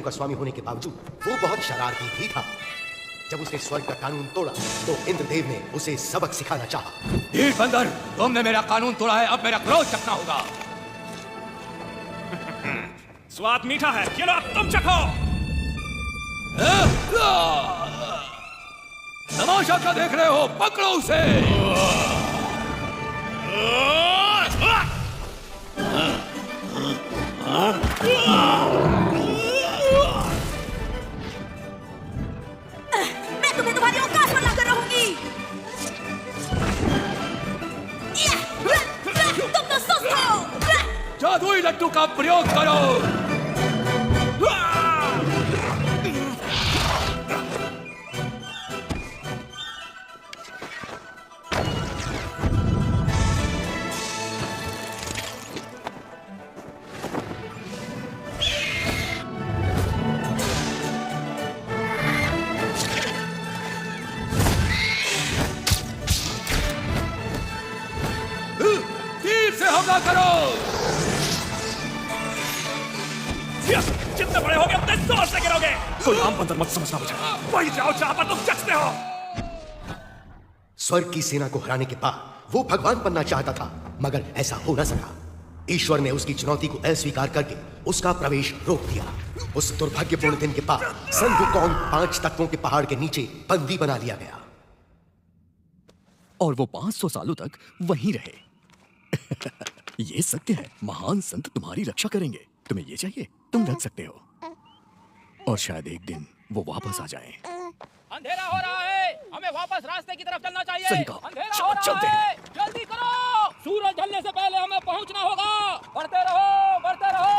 का स्वामी होने के बावजूद वो बहुत शरारती भी था। जब उसने स्वर्ग का कानून तोड़ा तो इंद्रदेव ने उसे सबक सिखाना चाहा। धीर बंदर, तुमने मेरा कानून तोड़ा है, अब मेरा क्रोध चखना होगा। स्वाद मीठा है, चलो अब तुम चखो। तमाशा क्या देख रहे हो, पकड़ो उसे। मैं तुम्हें तुम्हारी औकात पर लाकर रहूंगी। तुम तो सुस्त हो। जादुई लड्डू का प्रयोग करो। हमला करो। जितने बड़े होगे उतने जोर से गिरोगे। कोई आम बंदर मत समझना मुझे, वही जाओ जहां पर तुम जचते हो। स्वर्ग की सेना को हराने के बाद वो भगवान बनना चाहता था, मगर ऐसा हो न सका। ईश्वर ने उसकी चुनौती को अस्वीकार करके उसका प्रवेश रोक दिया। उस दुर्भाग्यपूर्ण दिन के बाद सन वुकोंग 5 तत्वों के पहाड़ के नीचे बंदी बना लिया गया। और वो 500 सालों तक वहीं रहे। ये सत्य है, महान संत तुम्हारी रक्षा करेंगे। तुम्हें ये चाहिए, तुम रख सकते हो। और शायद एक दिन वो वापस आ जाएं। अंधेरा हो रहा है, हमें वापस रास्ते की तरफ चलना चाहिए। सही कहा, अंधेरा हो रहा है, जल्दी करो। सूरज ढलने से पहले हमें पहुंचना होगा। बढ़ते रहो, बढ़ते रहो।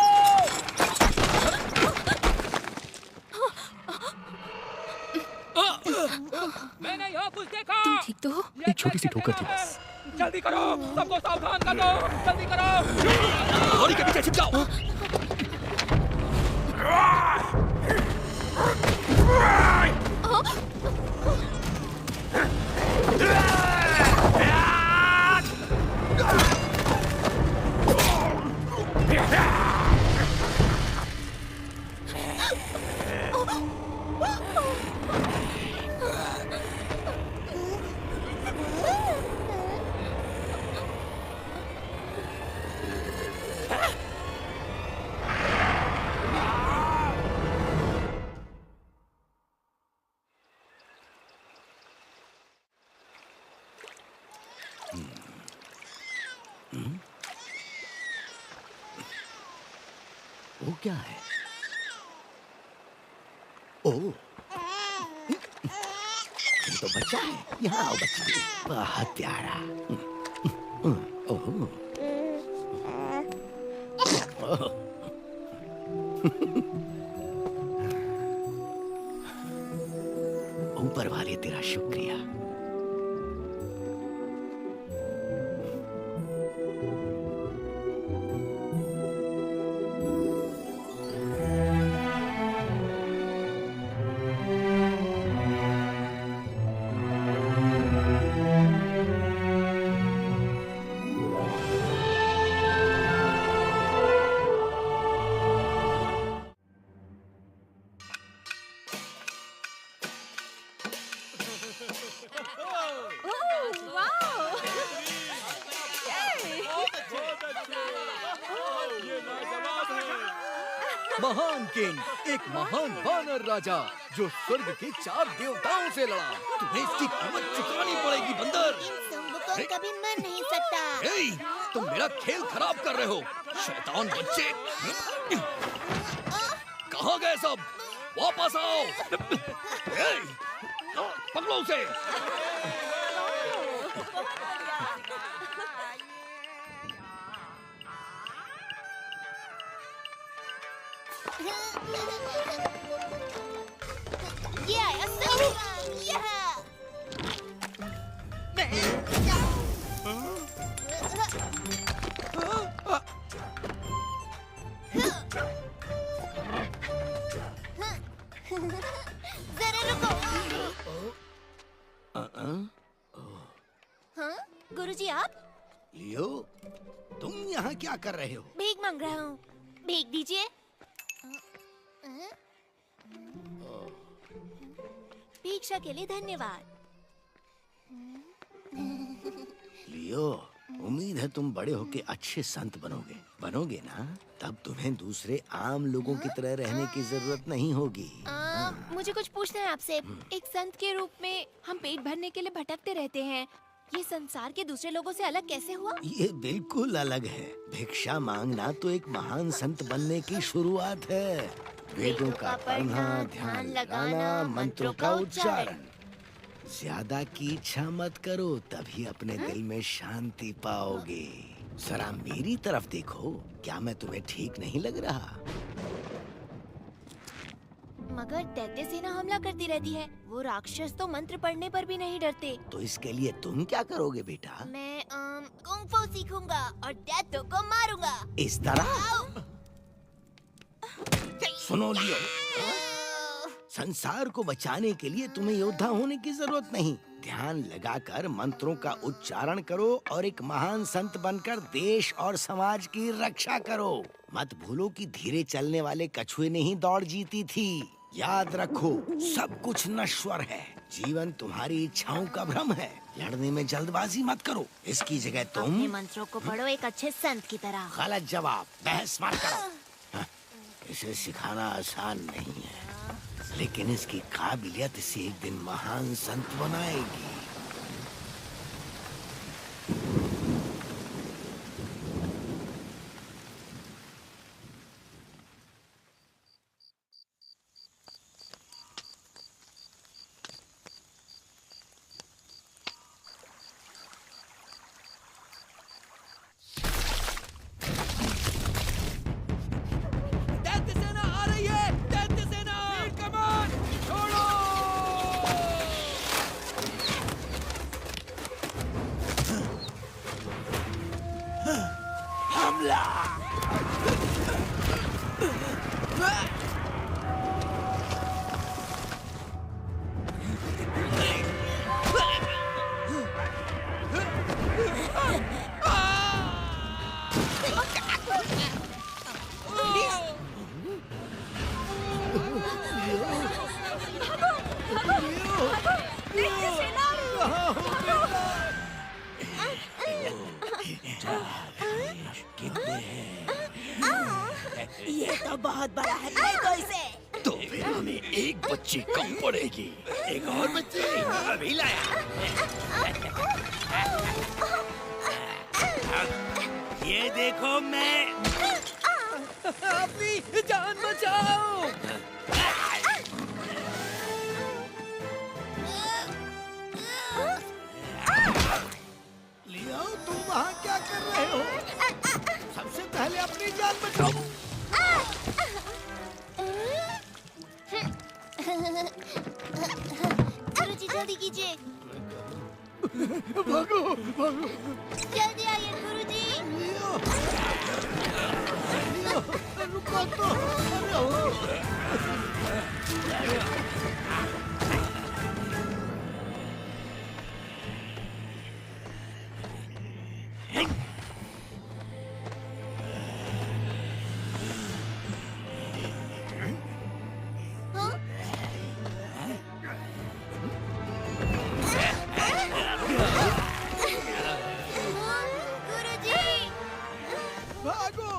मैंने यहाँ कुछ देखा। तुम ठीक तो हो? एक छोटी सी ठोकर थी बस। जल्दी करो, सबको सावधान कर दो। जल्दी करो। लॉरी के पीछे छिप जाओ। वो क्या है? ओह, ये तो बच्चा है। यहाँ आओ बच्चे, बहुत प्यारा। ओह, ऊपर वाले तेरा शुक्रिया। महान किंग, एक महान वानर राजा जो स्वर्ग के 4 देवताओं से लड़ा। तुम्हें इसकी कीमत चुकानी पड़ेगी बंदर। को कभी मर नहीं सकता। तुम मेरा खेल खराब कर रहे हो, शैतान बच्चे। कहाँ गए सब? वापस आओ। पकड़ो उसे। ये आया सही। जरा रुको। हाँ, गुरुजी आप? लियो, तुम यहाँ क्या कर रहे हो? भीख मांग रहा हूँ। भीख दीजिए। भिक्षा के लिए धन्यवाद। लियो, उम्मीद है तुम बड़े होके अच्छे संत बनोगे। बनोगे ना, तब तुम्हें दूसरे आम लोगों की तरह रहने की जरूरत नहीं होगी। मुझे कुछ पूछना है आपसे। एक संत के रूप में हम पेट भरने के लिए भटकते रहते हैं। ये संसार के दूसरे लोगों से अलग कैसे हुआ? ये बिल्कुल अलग है। भिक्षा मांगना तो एक महान संत बनने की शुरुआत है। वेदों का पढ़ना, ध्यान लगाना, मंत्रों का उच्चारण। ज्यादा की इच्छा मत करो, तभी अपने दिल में शांति पाओगे। जरा मेरी तरफ देखो, क्या मैं तुम्हें ठीक नहीं लग रहा? मगर दैत्य सेना हमला करती रहती है। वो राक्षस तो मंत्र पढ़ने पर भी नहीं डरते। तो इसके लिए तुम क्या करोगे बेटा? मैं कुंग फू सीखूंगा और दैत्यों को मारूंगा। इस तरह? सुनो लियो, संसार को बचाने के लिए तुम्हें योद्धा होने की जरूरत नहीं। ध्यान लगाकर मंत्रों का उच्चारण करो और एक महान संत बनकर देश और समाज की रक्षा करो। मत भूलो कि धीरे चलने वाले कछुए ने ही दौड़ जीती थी। याद रखो, सब कुछ नश्वर है। जीवन तुम्हारी इच्छाओं का भ्रम है। लड़ने में जल्दबाजी मत करो। इसकी जगह तुम अपने मंत्रों को पढ़ो एक अच्छे संत की तरह। गलत जवाब, बहस मत करो। हाँ, इसे सिखाना आसान नहीं है, लेकिन इसकी काबिलियत इसे एक दिन महान संत बनाएगी। दैत्य सेना आ रही है! दैत्य सेना! कमान! छोड़ो! हमला! ये तो बहुत बड़ा है, फेंको इसे। तो फिर हमें एक बच्ची कम पड़ेगी। एक और बच्चे अभी लाया। ये देखो, मैं अपनी जान बचाओ! लियो, तुम वहाँ क्या कर रहे हो? सबसे पहले अपनी जान बचाओ। गुरुजी जल्दी कीजिए। भागो, भागो। जल्दी आइए गुरुजी। लियो, लियो, रुको तो। अरे हो। गुरुजी। भागो।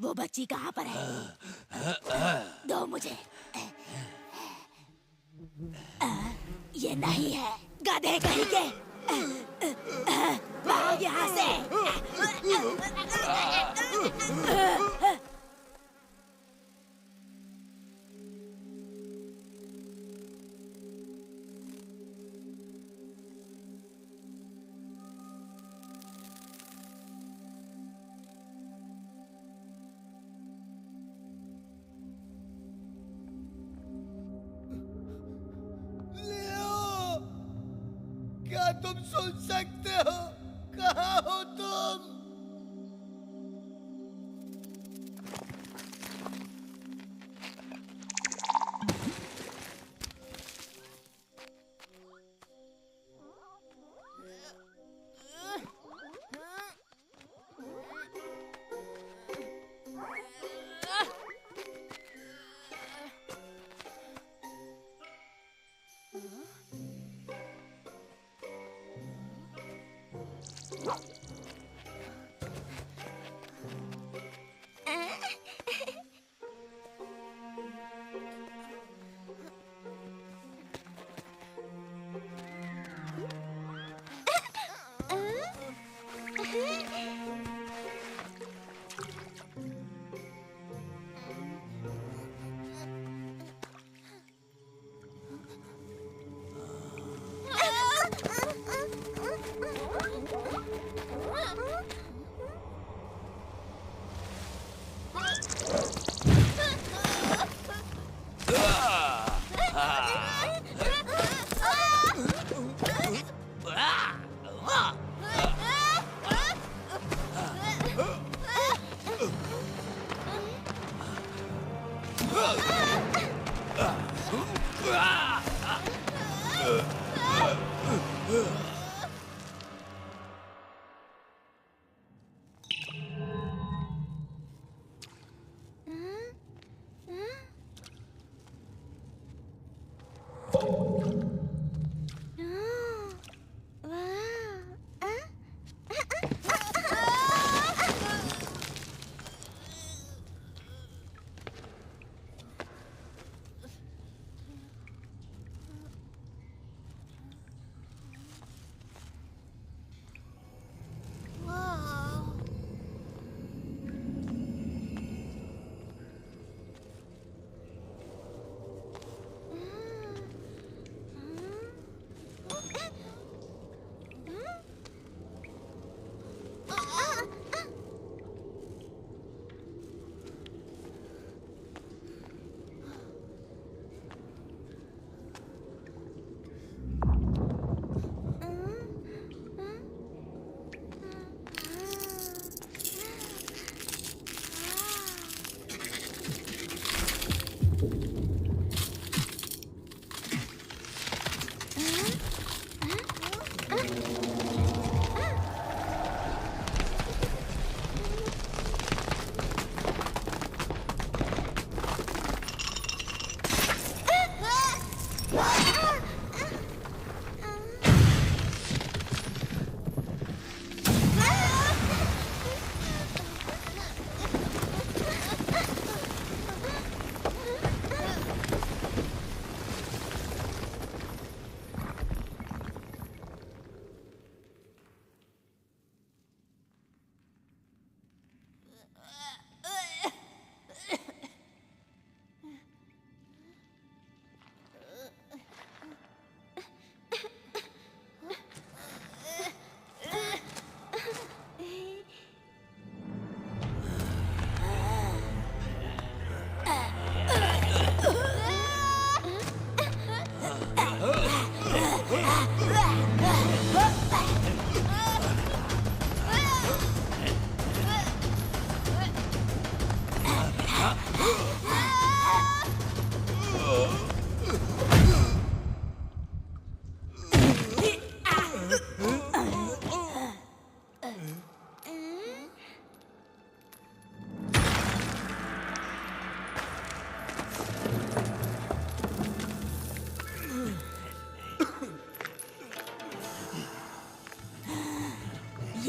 वो बच्ची कहाँ पर है? दो मुझे। ये नहीं है, गधे कहीं के। भाग यहाँ से। क्या तुम सुन सकते हो? कहाँ हो तुम?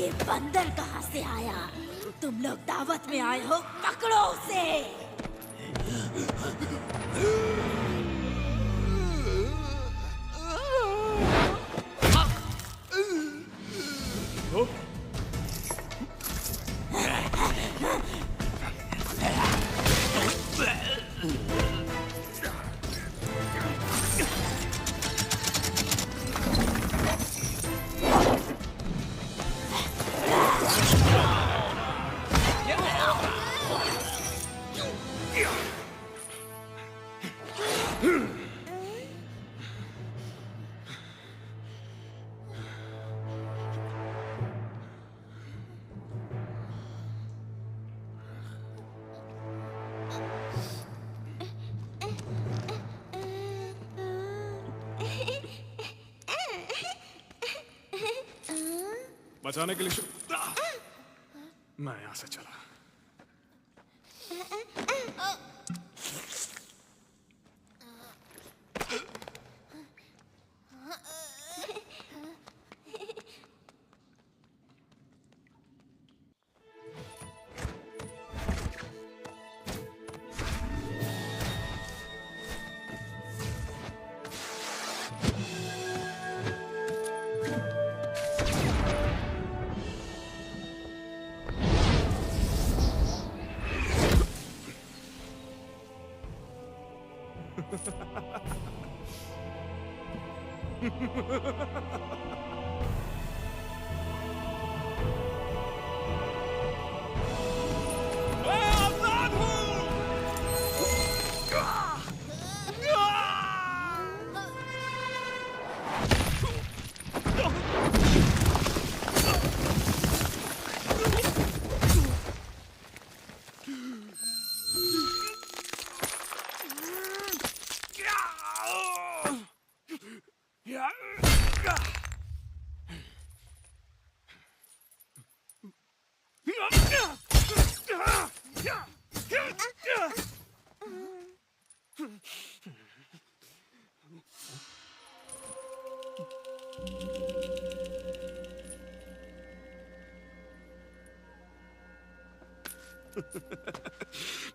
ये बंदर कहाँ से आया? तुम लोग दावत में आए हो, पकड़ो उसे। बचाने के लिए मैं यहां से चला।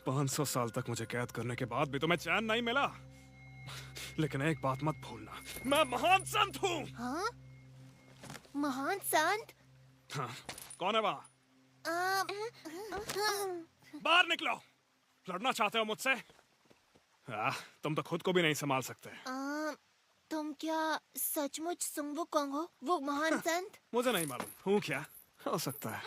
पाँच 500 साल तक मुझे कैद करने के बाद भी तुम्हें चैन नहीं मिला। लेकिन एक बात मत भूलना, मैं महान संत हूँ। हाँ? महान संत? हाँ, कौन है वहाँ? बाहर निकलो। लड़ना चाहते हो मुझसे? तुम तो खुद को भी नहीं संभाल सकते। तुम क्या सचमुच सुंग वुकोंग हो, वो महान संत? मुझे नहीं मालूम हूँ क्या, हो सकता है।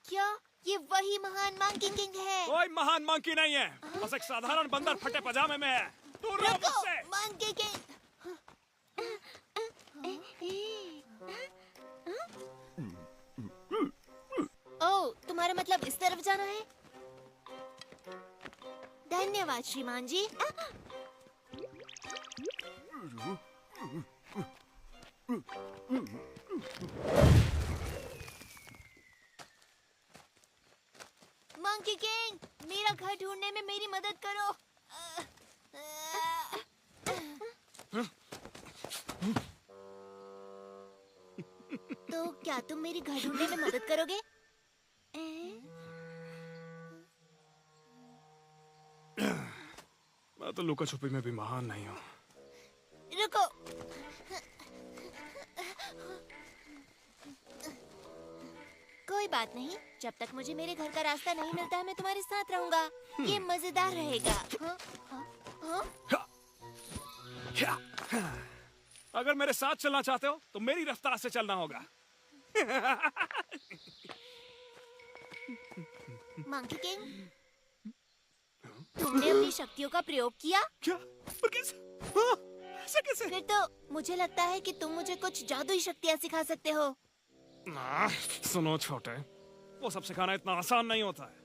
क्या ये वही महान मंकी किंग है? कोई महान मंकी नहीं है, बस एक साधारण बंदर फटे पजामे में है। दूर रहो मुझसे। Monkey king. ओह, तुम्हारा मतलब इस तरफ जाना है? धन्यवाद श्रीमान जी। मंकी किंग, मेरा घर ढूंढने में मेरी मदद करो। तो क्या तुम मेरी घर ढूंढने में मदद करोगे? मैं तो लुका छुपी में भी महान नहीं हूँ। रुको। कोई बात नहीं, जब तक मुझे मेरे घर का रास्ता नहीं मिलता है मैं तुम्हारे साथ रहूंगा। ये मजेदार रहेगा। अगर मेरे साथ चलना चाहते हो तो मेरी रफ्तार से चलना होगा। मंकी किंग, तुमने अपनी शक्तियों का प्रयोग किया? क्या? पर कैसे? हाँ, ऐसे कैसे? फिर तो मुझे लगता है कि तुम मुझे कुछ जादुई शक्तियाँ सिखा सकते हो। सुनो छोटे, वो सब सिखाना इतना आसान नहीं होता है।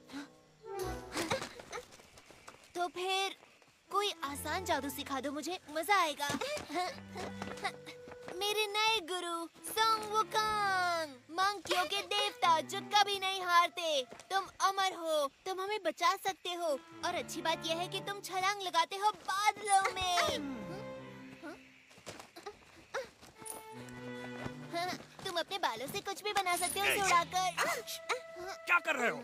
तो फिर कोई आसान जादू सिखा दो मुझे, मजा आएगा। मेरे नए गुरु संग वुकोंग, मंकियों के देवता जो कभी नहीं हारते। तुम अमर हो, तुम हमें बचा सकते हो, और अच्छी बात यह है कि तुम छलांग लगाते हो बादलों में। तुम अपने बालों से कुछ भी बना सकते हो इसे उड़ाकर। क्या कर रहे हो?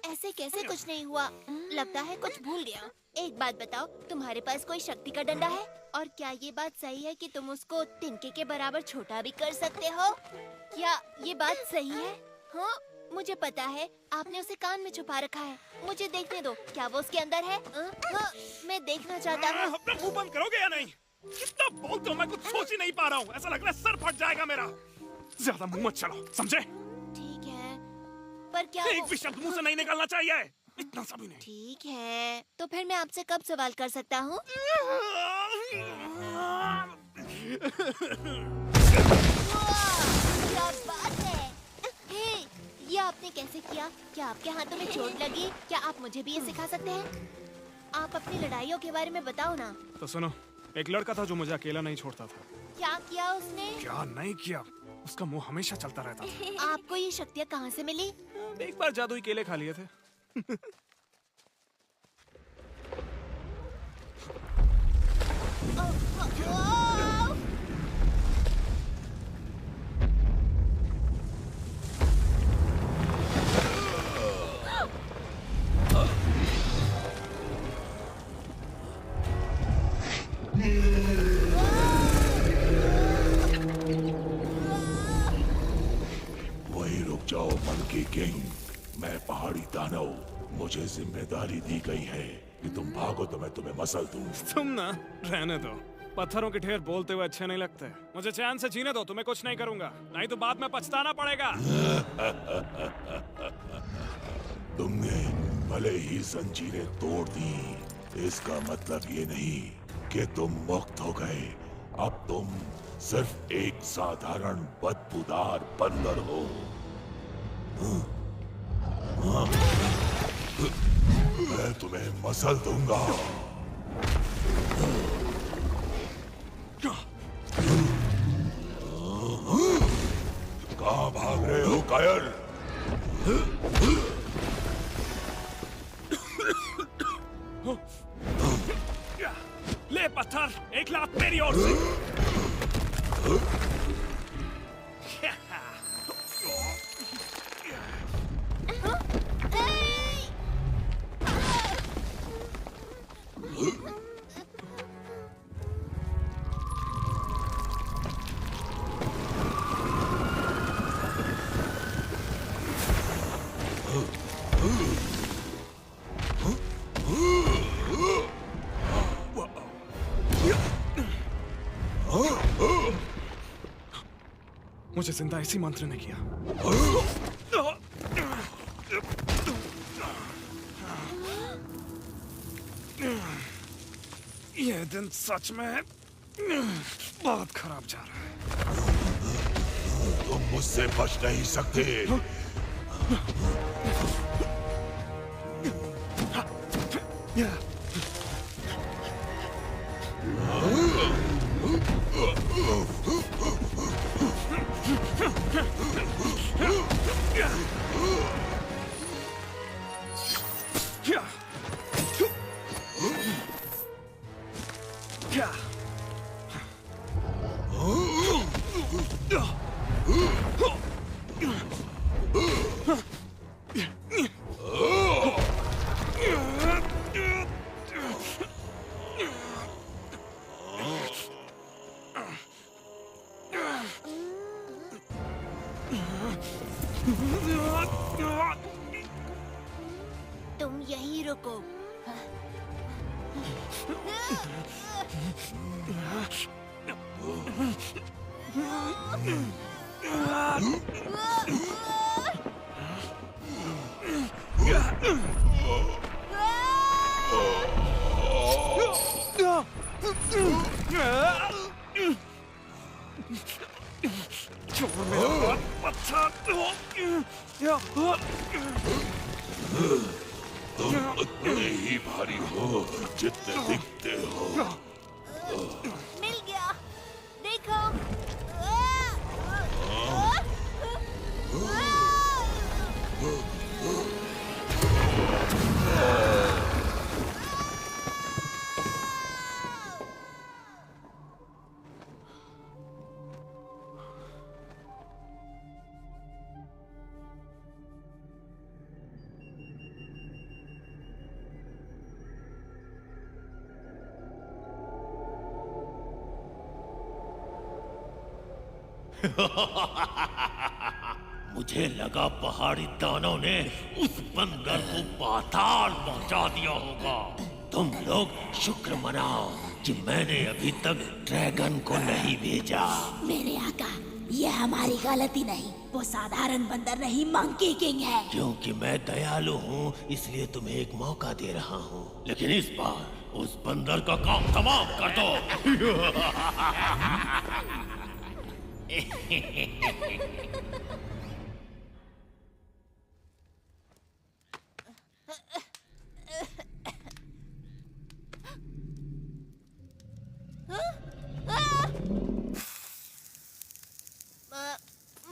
ऐसे कैसे कुछ नहीं हुआ? लगता है कुछ भूल गया। एक बात बताओ, तुम्हारे पास कोई शक्ति का डंडा है? और क्या ये बात सही है कि तुम उसको तिनके के बराबर छोटा भी कर सकते हो? क्या ये बात सही है? हाँ, मुझे पता है आपने उसे कान में छुपा रखा है। मुझे देखने दो, क्या वो उसके अंदर है? हाँ, मैं देखना चाहता हूँ। अपना मुंह बंद करोगे या नहीं? कितना बोलते हो, मैं कुछ सोच ही नहीं पा रहा हूँ। ऐसा लग रहा है सर फट जाएगा मेरा। ज्यादा मुंह मत चलाओ, समझे? ठीक है, पर क्या एक भी शब्द मुंह से नहीं निकलना चाहिए। इतना सा भी नहीं। ठीक है, तो फिर मैं आपसे कब सवाल कर सकता हूँ? क्या बात है? हे, ये आपने कैसे किया? क्या आपके हाथों में चोट लगी? क्या आप मुझे भी ये सिखा सकते हैं? आप अपनी लड़ाइयों के बारे में बताओ ना। तो सुनो, एक लड़का था जो मुझे अकेला नहीं छोड़ता था। क्या किया उसने? क्या नहीं किया, उसका मुंह हमेशा चलता रहता था। आपको ये शक्तियाँ कहाँ से मिली? एक बार जादुई केले खा लिए थे। वहीं रुक जाओ मंकी किंग। मैं पहाड़ी दानव, मुझे जिम्मेदारी दी गई है कि तुम भागो तो मैं तुम्हें मसल दूं। तुम ना रहने दो, पत्थरों के ढेर बोलते हुए अच्छे नहीं लगते। मुझे चैन से जीने दो, तुम्हें कुछ नहीं करूंगा, नहीं तो बाद में पछताना पड़ेगा। तुमने भले ही जंजीरें तोड़ दी, इसका मतलब ये नहीं कि तुम मुक्त हो गए। अब तुम सिर्फ एक साधारण बदबूदार बंदर हो। मैं तुम्हें मसल दूंगा। कहाँ भाग रहे हो कायर? ले पत्थर, एक लात मेरी ओर से। मुझे जिंदा इसी मंत्र ने किया। ये दिन सच में बहुत खराब जा रहा है। तुम मुझसे बच नहीं सकते। तुम यहीं रुको। तुम उतने ही भारी हो जितने दिखते हो। मिल गया, देखो। मुझे लगा पहाड़ी दानों ने उस बंदर को पाताल पहुंचा दिया होगा। तुम लोग शुक्र मनाओ कि मैंने अभी तक ड्रैगन को नहीं भेजा। मेरे आका, यह हमारी गलती नहीं, वो साधारण बंदर नहीं, मंकी किंग है। क्योंकि मैं दयालु हूँ इसलिए तुम्हें एक मौका दे रहा हूँ, लेकिन इस बार उस बंदर का काम तमाम कर दो।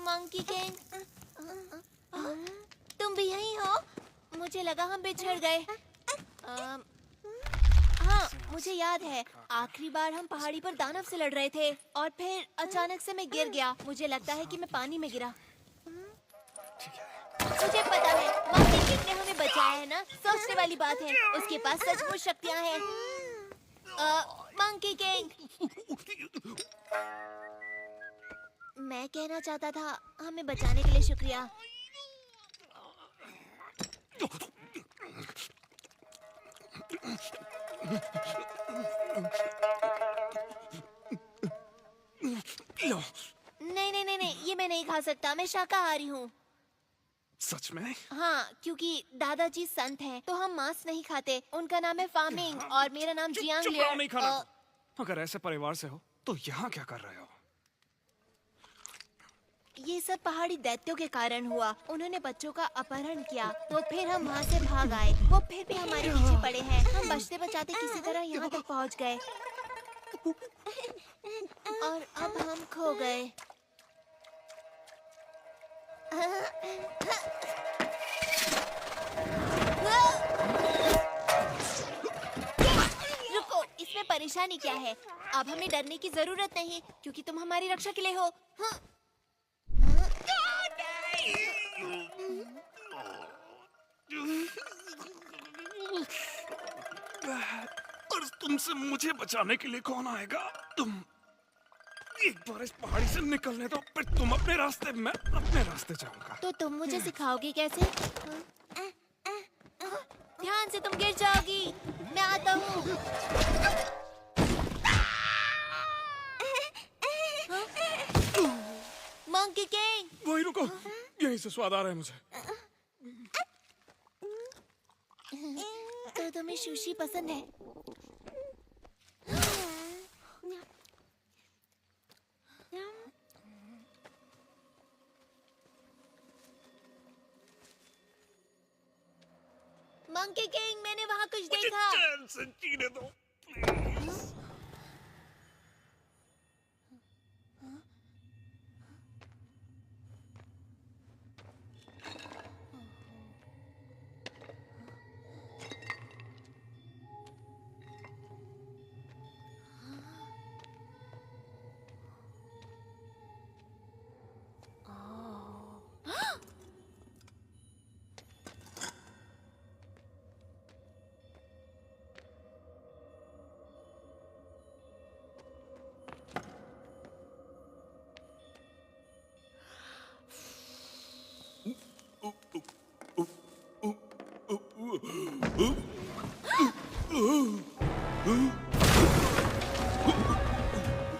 मंकी किंग, तुम भी यहीं हो? मुझे लगा हम बिछड़ गए। हाँ, मुझे याद है आखिरी बार हम पहाड़ी पर दानव से लड़ रहे थे और फिर अचानक से मैं गिर गया। मुझे लगता है कि मैं पानी में गिरा। मुझे पता है मंकी किंग ने हमें बचाया है ना, सोचने वाली बात है। उसके पास सचमुच शक्तियाँ हैं। मंकी किंग, मैं कहना चाहता था हमें बचाने के लिए शुक्रिया। नहीं, ये मैं नहीं खा सकता। मैं शाकाहारी हूँ। सच में? हाँ, क्योंकि दादाजी संत हैं, तो हम मांस नहीं खाते। उनका नाम है फामिंग और मेरा नाम जियांग चुप रहो, नहीं खाना। लियर। अगर ऐसे परिवार से हो तो यहाँ क्या कर रहे हो? ये सब पहाड़ी दैत्यों के कारण हुआ। उन्होंने बच्चों का अपहरण किया, तो फिर हम वहाँ से भाग आए। वो फिर भी हमारे पीछे पड़े हैं। हम बचते बचाते किसी तरह यहाँ तक पहुँच गए और अब हम खो गए। रुको, इसमें परेशानी क्या है? अब हमें डरने की जरूरत नहीं, क्योंकि तुम हमारी रक्षा के लिए हो। हाँ। और तुमसे मुझे बचाने के लिए कौन आएगा? तुम एक बार इस पहाड़ी से निकलने दो, फिर तुम अपने रास्ते, मैं अपने रास्ते जाऊंगा। तो तुम मुझे सिखाओगे कैसे? ध्यान से, तुम गिर जाओगी। मैं आता हूँ। मंकी किंग, वही रुको, यहीं से स्वाद आ रहा है मुझे। तो तुम्हें सुशी पसंद है? मंकी किंग, मैंने वहाँ कुछ देखा। चैन से जीने दो, प्लीज।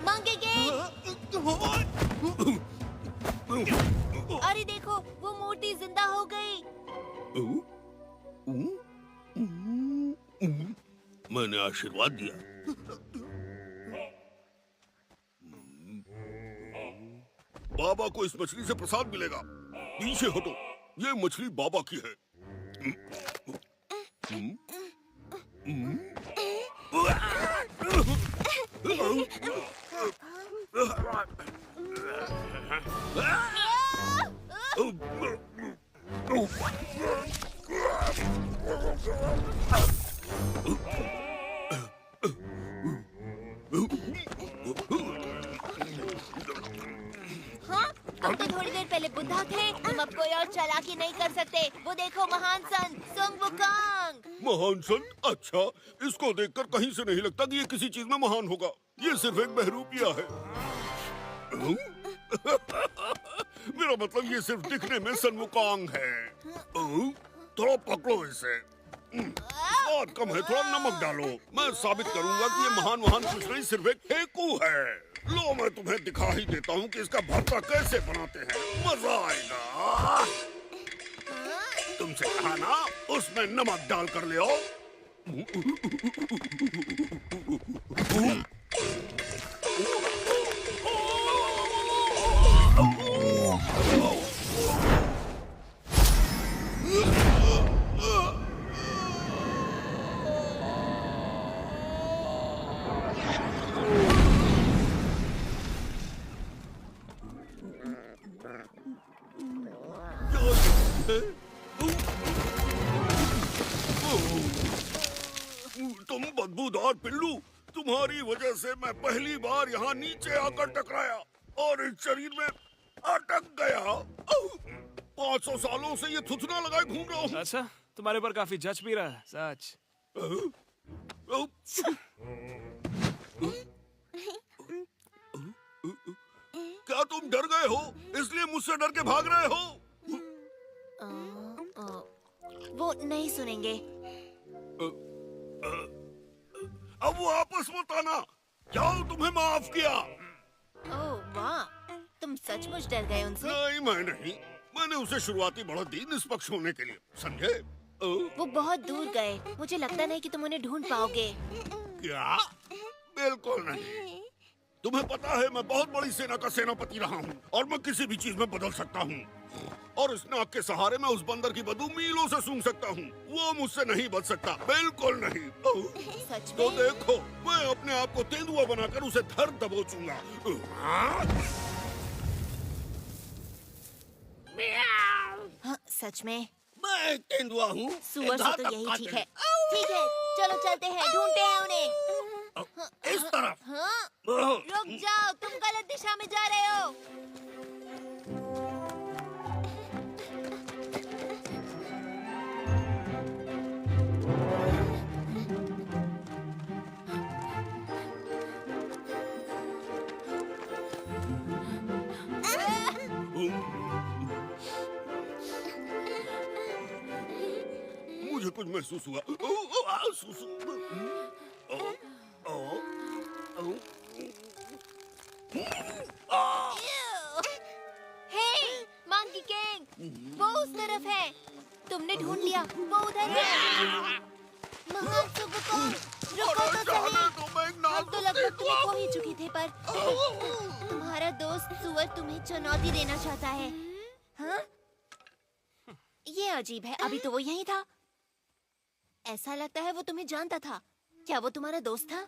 मंकी किंग, अरे देखो, वो मूर्ति जिंदा हो गई। मैंने आशीर्वाद दिया। बाबा को इस मछली से प्रसाद मिलेगा। पीछे हटो, ये मछली बाबा की है। हाँ, हम तो थोड़ी देर पहले बुद्धा थे। तुम अब कोई और चालाकी नहीं कर सकते। वो देखो, महान संत सुंग वुकांग। महान संत? अच्छा, इसको देखकर कहीं से नहीं लगता कि ये किसी चीज में महान होगा। ये सिर्फ एक बहरूपिया है। मेरा मतलब ये सिर्फ दिखने में सन वुकोंग है। थोड़ा पकड़ो इसे। स्वाद कम है, थोड़ा नमक डालो। मैं साबित करूंगा कि ये महान कुछ नहीं, सिर्फ एक हेकू है। लो मैं तुम्हें दिखा ही देता हूँ कि इसका भरता कैसे बनाते हैं। मजा आएगा। तुमसे कहा ना उसमें नमक डाल कर ले आओ। तुम बदबूदार पिल्लू, तुम्हारी वजह से मैं पहली बार यहाँ नीचे आकर टकराया और इस शरीर में अटक गया। 500 सालों से ये थुथना लगाए घूम रहा हूँ। अच्छा, तुम्हारे पर काफी जच भी रहा है, सच। क्या तुम डर गए हो, इसलिए मुझसे डर के भाग रहे हो? वो नहीं सुनेंगे। अब वो आपस मत आना। जाओ, तुम्हें माफ किया। ओह वाह, तुम सचमुच डर गए उनसे? नहीं, मैं नहीं। मैंने उसे शुरुआती बढ़त दी निष्पक्ष होने के लिए, समझे? वो बहुत दूर गए। मुझे लगता नहीं कि तुम उन्हें ढूंढ पाओगे। क्या? बिल्कुल नहीं। तुम्हें पता है मैं बहुत बड़ी सेना का सेनापति रहा हूँ और मैं किसी भी चीज में बदल सकता हूँ। और इस नाक के सहारे मैं उस बंदर की बदबू मीलों से सूंघ सकता हूँ। वो मुझसे नहीं बच सकता, बिल्कुल नहीं। सच में? तो देखो, मैं अपने आप को तेंदुआ बनाकर उसे धर दबोचूंगा। हाँ, सच में? मैं तेंदुआ हूँ। सुअर से तो यही ठीक है। ठीक है, चलो चलते हैं, ढूंढते हैं उन्हें। इस तरफ। हाँ? रुक जाओ, तुम गलत दिशा में जा रहे हो। मुझे कुछ महसूस हुआ। हे, मंकी किंग, वो उस तरफ है। तुमने ढूंढ लिया, वो उधर है। महान सुबुकोंग, रुको तो सही। हम तो लगभग तुम्हें खो ही चुके थे, पर तुम्हारा दोस्त सुअर तुम्हें चुनौती देना चाहता है। हाँ? ये अजीब है, अभी तो वो यहीं था। ऐसा लगता है वो तुम्हें जानता था। क्या वो तुम्हारा दोस्त था?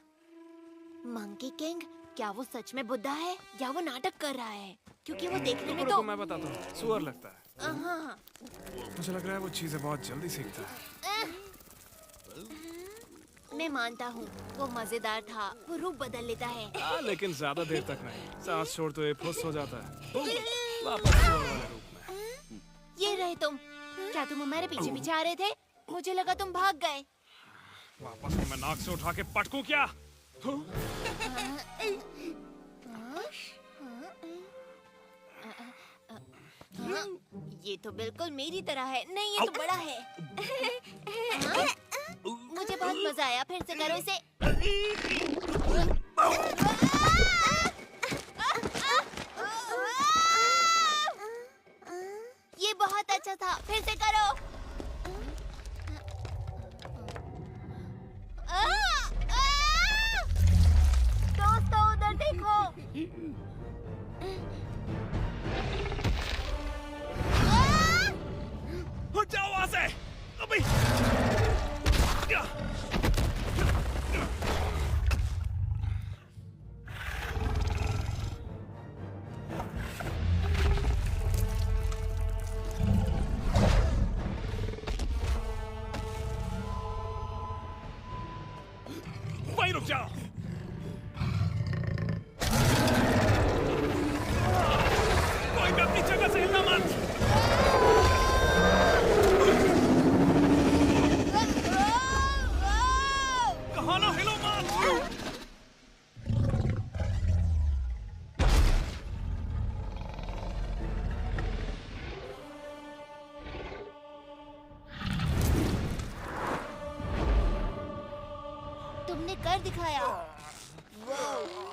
मंकी किंग, क्या वो सच में बुड्ढा है या वो नाटक कर रहा है? क्योंकि वो देखने में तो मैं बताता हूँ, सुअर लगता है। हाँ। मुझे लग रहा है वो चीजें बहुत जल्दी सीखता है। मैं मानता हूँ, वो मजेदार था। वो रूप बदल लेता है। लेकिन ज्यादा देर तक नहीं। सांस छोड़ते हुए फुस हो जाता है। वापस सुअर वाले रूप में। ये रहे तुम। क्या तुम हमारे पीछे पीछे आ रहे थे? मुझे लगा तुम भाग गए। वापस मैं नाक से उठा के पटकूं क्या? ये तो बिल्कुल मेरी तरह है। नहीं, ये तो बड़ा है। मुझे बहुत मजा आया। फिर से करो इसे। ये बहुत अच्छा था। फिर से करो। दोस्तों, उधर देखो। हट जाओ वहां से। अभी वहीं रुक जाओ। कोई भी अपनी जगह से हिलना मत। कहाँ ना हिलो मत। तुमने कर दिखाया।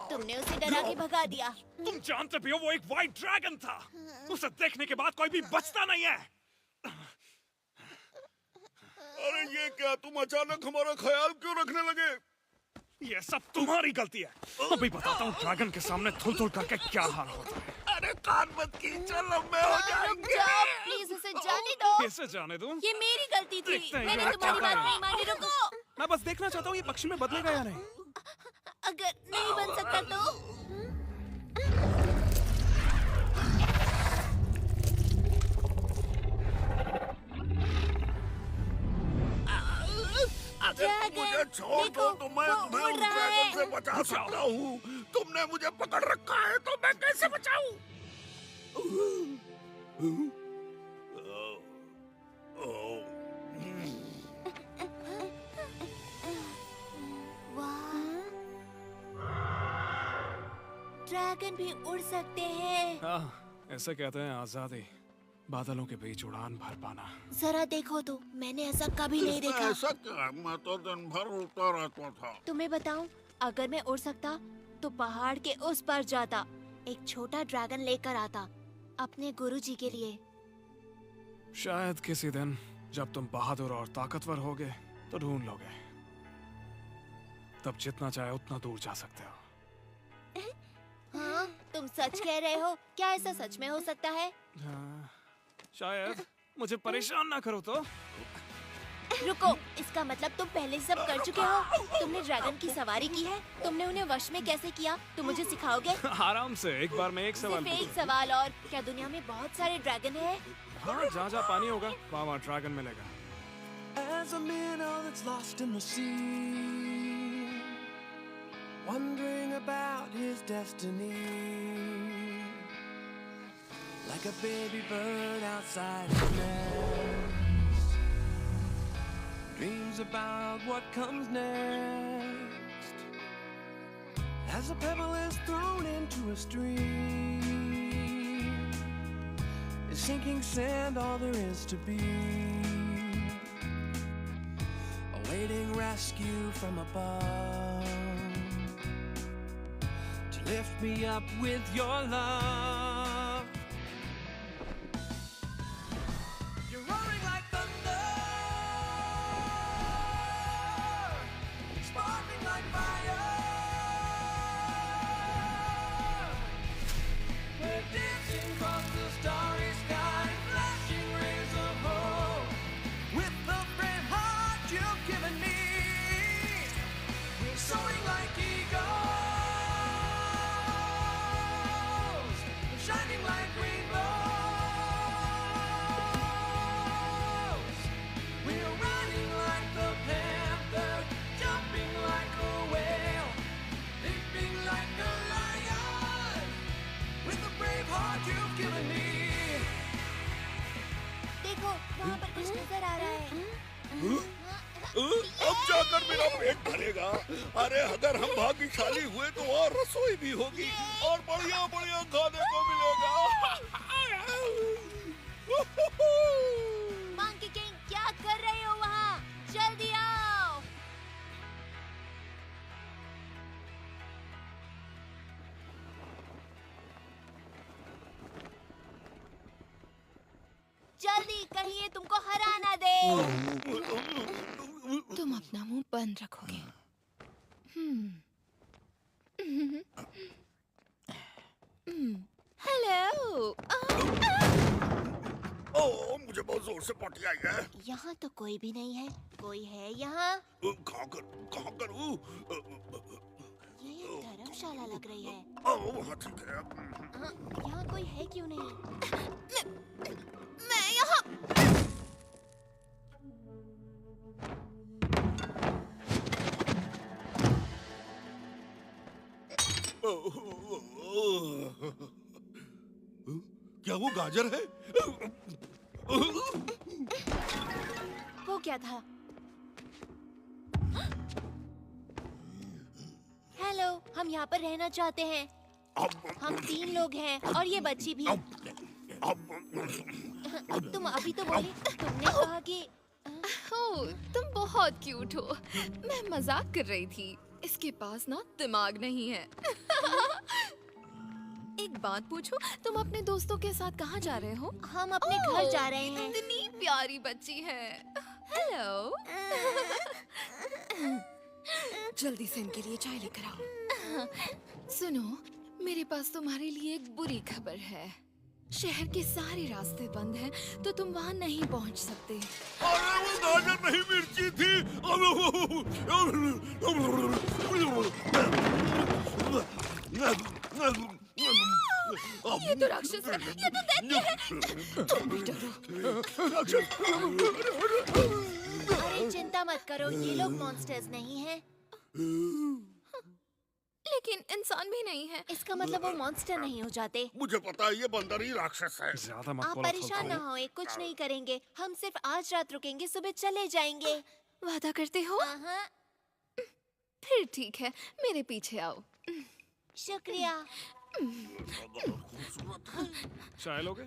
तुमने उसे डरा के भगा दिया। तुम जानते भी हो वो एक व्हाइट ड्रैगन था। उसे देखने के बाद कोई भी बचता नहीं है। अरे ये क्या, तुम अचानक हमारा ख्याल क्यों रखने लगे? ये सब तुम्हारी गलती है। अभी बताता हूँ ड्रैगन के सामने थुल-थुल करके क्या हाल होता है। अरे कान मत कींचो, लंबे हो जाएंगे। जाओ, प्लीज उसे जाने दो। कैसे जाने दूं? ये मेरी गलती थी। देखते हैं मैंने ये तुम्हारी क्या बात कर नहीं मानी। रुको। मैं बस देखना चाहता हूँ ये पक्षी में बदलेगा या नहीं। अगर नहीं बन सकता तो? अगर तुम मुझे छोड़ दो तो मैं तुम्हें उस ड्रैगन से बचा सकता हूँ। तुमने मुझे पकड़ रखा है तो मैं कैसे बचाऊं? ड्रैगन भी उड़ सकते हैं। हाँ, ऐसे कहते हैं आजादी, बादलों के बीच उड़ान भर पाना। जरा देखो तो, मैंने ऐसा कभी नहीं देखा। ऐसा क्या? मैं तो दिन भर उड़ता रहता था। तुम्हें बताऊं, अगर मैं उड़ सकता तो पहाड़ के उस पार जाता, एक छोटा ड्रैगन लेकर आता अपने गुरुजी के लिए। शायद किसी दिन जब तुम बहादुर और ताकतवर होगे तो ढूंढ लोगे। तब जितना चाहे उतना दूर जा सकते हो। हाँ, तुम सच कह रहे हो? क्या ऐसा सच में हो सकता है? हाँ, शायद। मुझे परेशान ना करो तो। रुको, इसका मतलब तुम पहले सब कर चुके हो। तुमने ड्रैगन की सवारी की है? तुमने उन्हें वश में कैसे किया? तुम मुझे सिखाओगे? आराम से, एक बार में एक सवाल सिर्फ एक पूछूं। सवाल और। क्या दुनिया में बहुत सारे ड्रैगन हैं? हाँ, जहाँ पानी होगा वहाँ ड्रैगन मिलेगा। As a minnow that's lost in the sea, wondering about his destiny, like a baby bird outside his nest, dreams about what comes next. As a pebble is thrown into a stream, is sinking sand all there is to be, awaiting rescue from above, to lift me up with your love. You're roaring like thunder, sparkling like fire. We're dancing across the starry sky, flashing rays of hope, with the brave heart you've given me. We're soaring like eagles, shining like rainbows. We're running like the panther, jumping like a whale, leaping like a lion, with the brave heart you've given me. देखो, वहाँ पर कुछ नजर आ रहा है। अब जाकर मेरा पेट भरेगा। अरे अगर हम भाग्यशाली हुए तो और रसोई भी होगी और बढ़िया बढ़िया खाने को मिलेगा। मंकी किंग, क्या कर रहे हो वहाँ? जल्दी आओ। जल्दी, कहीं ये तुमको हरा ना दे। तुम अपना मुंह बंद रखोगे। हेलो। ओह, मुझे बहुत जोर से पटी आई है। यहाँ तो कोई भी नहीं है। कोई है यहाँ? कहाँ करूँ? ये धर्मशाला लग रही है। ओह, वहाँ ठीक है। यहाँ कोई है क्यों नहीं? मैं यहाँ। क्या वो गाजर है? वो क्या था? हेलो, हम यहाँ पर रहना चाहते हैं। हम 3 लोग हैं और ये बच्ची भी। तुम अभी तो बोले, तुमने कहा कि ओह, तुम बहुत क्यूट हो। मैं मजाक कर रही थी। इसके पास ना दिमाग नहीं है। एक बात पूछूं, तुम अपने दोस्तों के साथ कहाँ जा रहे हो? हम अपने घर जा रहे हैं। इतनी प्यारी बच्ची है। हेलो। जल्दी से इनके लिए चाय लेकर आओ। सुनो, मेरे पास तुम्हारे लिए एक बुरी खबर है। शहर के सारे रास्ते बंद हैं, तो तुम वहाँ नहीं पहुँच सकते। अरे वो गाजर नहीं मिर्ची थी। ये तो राक्षस है, ये तो दैत्य है। तुम भी डरो। अरे चिंता मत करो, ये लोग मॉन्स्टर्स नहीं हैं। लेकिन इंसान भी नहीं है। इसका मतलब वो मॉन्स्टर नहीं हो जाते। मुझे पता है ये बंदर ही राक्षस है। ज्यादा मत आप बोलो परेशान ना होए, कुछ नहीं करेंगे। हम सिर्फ आज रात रुकेंगे, सुबह चले जाएंगे। वादा करते हो? फिर ठीक है, मेरे पीछे आओ। शुक्रिया। चाय लोगे?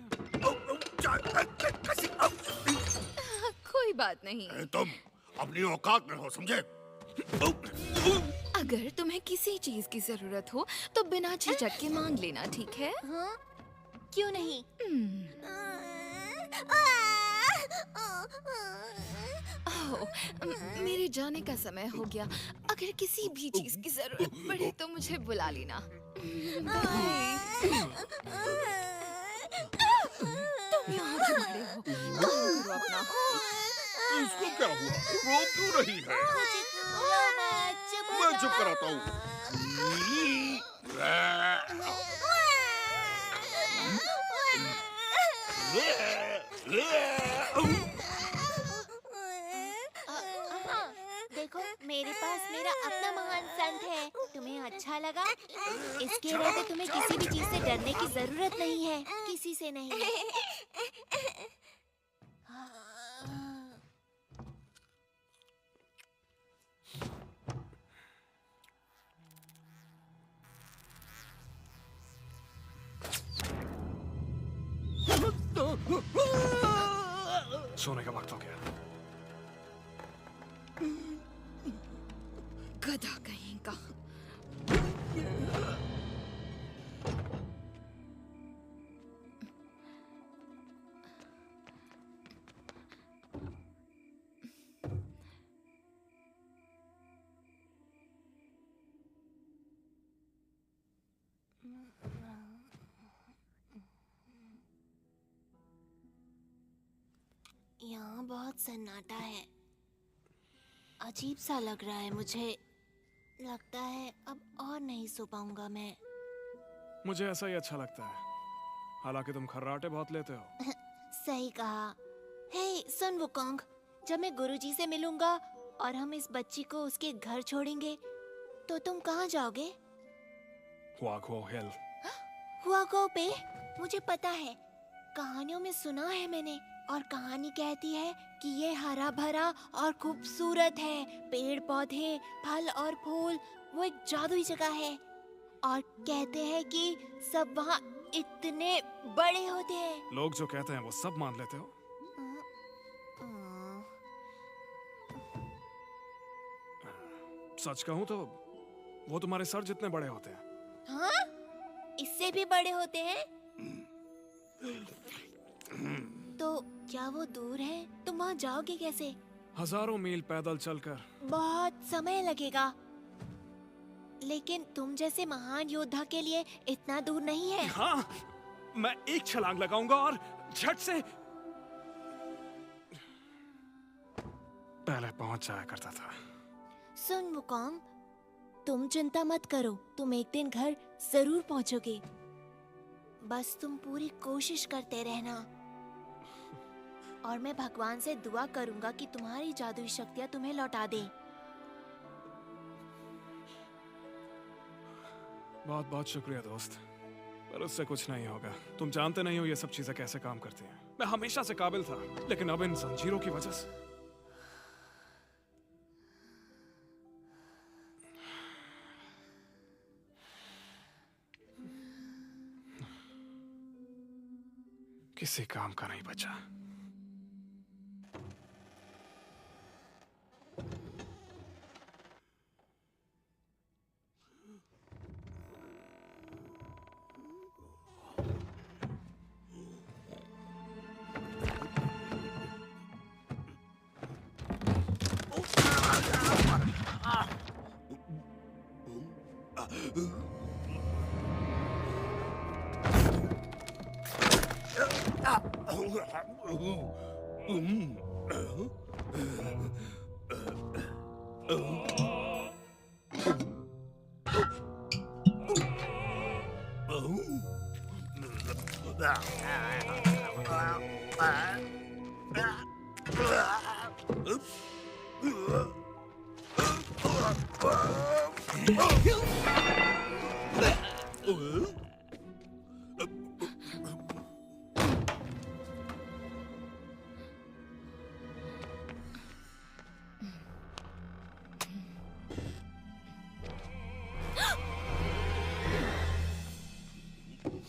कोई बात नहीं। तुम अपनी औकात में हो, समझे? अगर तुम्हें किसी चीज की जरूरत हो तो बिना झिझक के मांग लेना, ठीक है? हाँ? क्यों नहीं? मेरे जाने का समय हो गया। अगर किसी भी चीज की जरूरत पड़े तो मुझे बुला लेना। बाय। तुम यहाँ क्यों खड़े हो? काम करो अपना। इसको क्या हुआ? रो क्यों रही है? मैं चुप कराता हूँ। देखो, मेरे पास मेरा अपना महान संत है। तुम्हें अच्छा लगा? इसके रहते तुम्हें किसी भी चीज से डरने की जरूरत नहीं है, किसी से नहीं। सोने का वक्त हो गया। गधा कहीं का। यहाँ बहुत सन्नाटा है। अजीब सा लग रहा है मुझे। लगता है अब और नहीं सो पाऊंगा मैं। मुझे ऐसा ही अच्छा लगता है। हालांकि तुम खर्राटे बहुत लेते हो। सही कहा। हे सुन वुकोंग, जब मैं गुरुजी से मिलूंगा और हम इस बच्ची को उसके घर छोड़ेंगे तो तुम कहाँ जाओगे? हुआगो हिल। हुआगो पे? मुझे पता है, कहानियों में सुना है मैंने। और कहानी कहती है कि ये हरा भरा और खूबसूरत है। पेड़ पौधे, फल और फूल, वो एक जादुई जगह है। और कहते हैं कि सब वहाँ इतने बड़े होते हैं। लोग जो कहते हैं वो सब मान लेते हो? सच कहूँ तो वो तुम्हारे सर जितने बड़े होते हैं। हाँ? इससे भी बड़े होते हैं? तो क्या वो दूर है? तुम वहाँ जाओगे कैसे? हजारों मील पैदल चलकर। बहुत समय लगेगा। लेकिन तुम जैसे महान योद्धा के लिए इतना दूर नहीं है। हाँ, मैं एक छलांग लगाऊंगा और झट से पहले पहुंच जाया करता था। सुन वुकोंग, तुम चिंता मत करो, तुम एक दिन घर जरूर पहुंचोगे। बस तुम पूरी कोशिश करते रहना। और मैं भगवान से दुआ करूंगा कि तुम्हारी जादुई शक्तियां तुम्हें लौटा दे। बहुत बहुत शुक्रिया दोस्त, पर उससे कुछ नहीं होगा। तुम जानते नहीं हो ये सब चीजें कैसे काम करती हैं। मैं हमेशा से काबिल था, लेकिन अब इन जंजीरों की वजह से। किसी काम का नहीं बचा।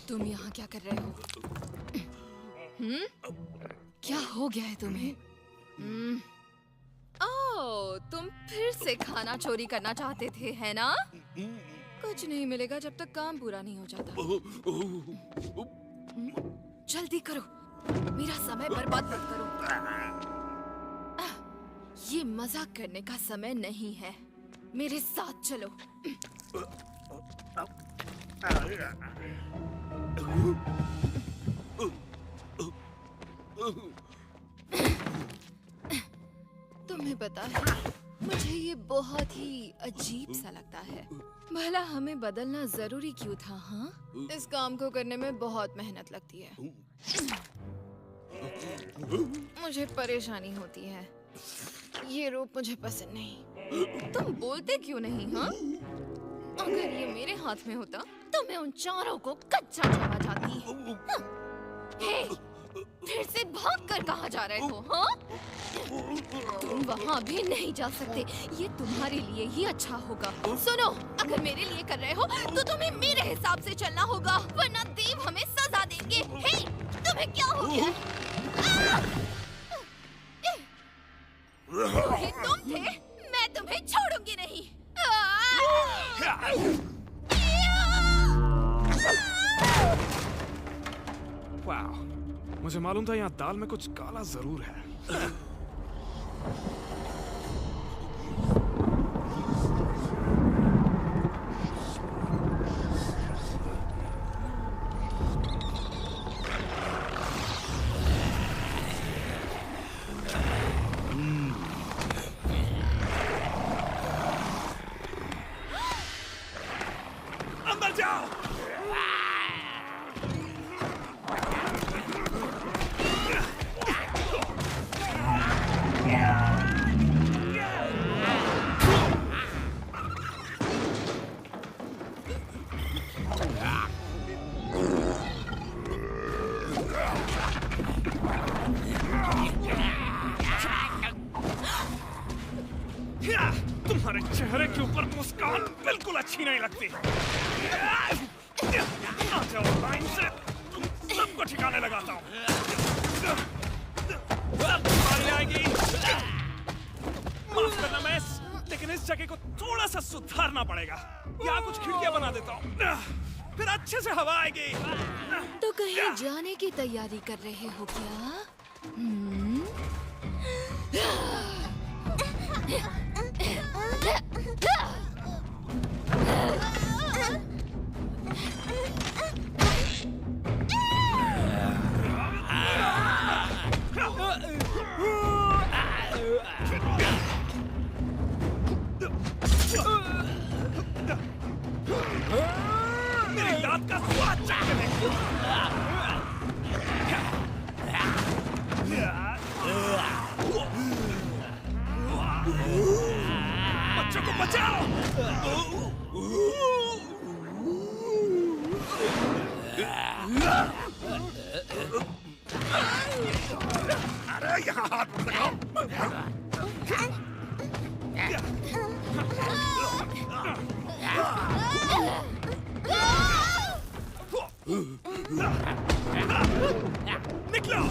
तुम यहाँ क्या कर रहे हो? क्या हो गया है तुम्हें? ओह, तुम फिर से खाना चोरी करना चाहते थे, है ना? कुछ नहीं मिलेगा जब तक काम पूरा नहीं हो जाता। जल्दी करो, मेरा समय बर्बाद मत करो। ये मजाक करने का समय नहीं है। मेरे साथ चलो। तुम्हें पता है, मुझे ये बहुत ही अजीब सा लगता है। भला हमें बदलना जरूरी क्यों था? हाँ, इस काम को करने में बहुत मेहनत लगती है। मुझे परेशानी होती है। ये रूप मुझे पसंद नहीं। तुम बोलते क्यों नहीं? हाँ, अगर ये मेरे हाथ में होता तो मैं उन चारों को कच्चा चबा जाती। हाँ। हे, फिर से भागकर कहाँ जा रहे हो? हाँ? तुम वहाँ भी नहीं जा सकते। ये तुम्हारे लिए ही अच्छा होगा। सुनो, अगर मेरे लिए कर रहे हो तो तुम्हें मेरे हिसाब से चलना होगा, वरना देव हमें सजा देंगे। हे, तुम्हें क्या हो गया? ये तुम थे? मैं तुम्हें छोड़ूंगी नहीं। वाह, मुझे मालूम था यहाँ दाल में कुछ काला जरूर है। अंदर जाओ। तुम्हारे चेहरे के ऊपर मुस्कान बिल्कुल अच्छी नहीं लगती। आ जाओ लाइन से, तुम सबको ठिकाने लगाता हूँ। बारी आएगी। माफ करना मैस, लेकिन इस जगह को थोड़ा सा सुधारना पड़ेगा। यहाँ कुछ खिड़कियाँ बना देता हूँ, फिर अच्छे से हवा आएगी। तो कहीं जाने की तैयारी कर रहे हो क्या? मेरी दांत का स्वाद चखने दे। बच्चों को बचाओ। अरे यहाँ हाथ मत लगाओ। निकलो।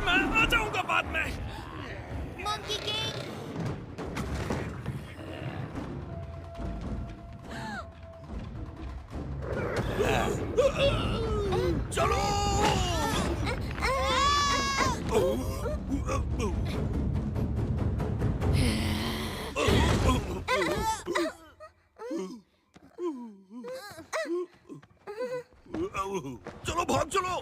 मैं आ जाऊंगा बाद में। Monkey king. चलो। चलो भाग चलो।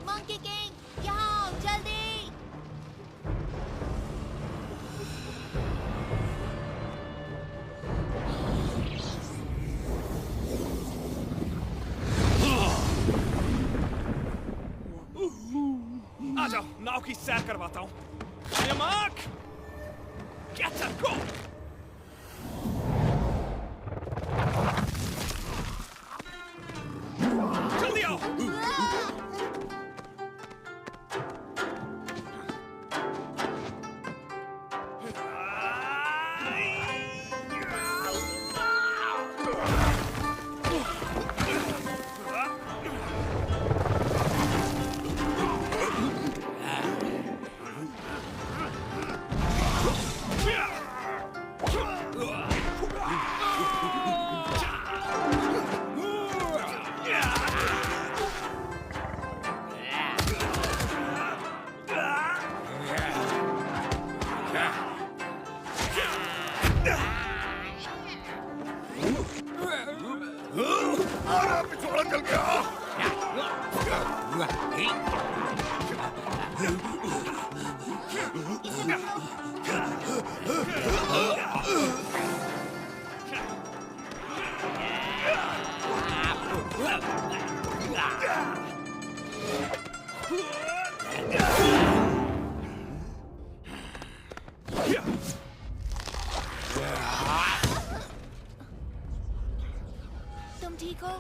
मंकी किंग, यहाँ आओ जल्दी। आ जाओ, नाव की सैर करवाता हूँ। Mark, get up, go। जल्दी आओ। तुम ठीक हो?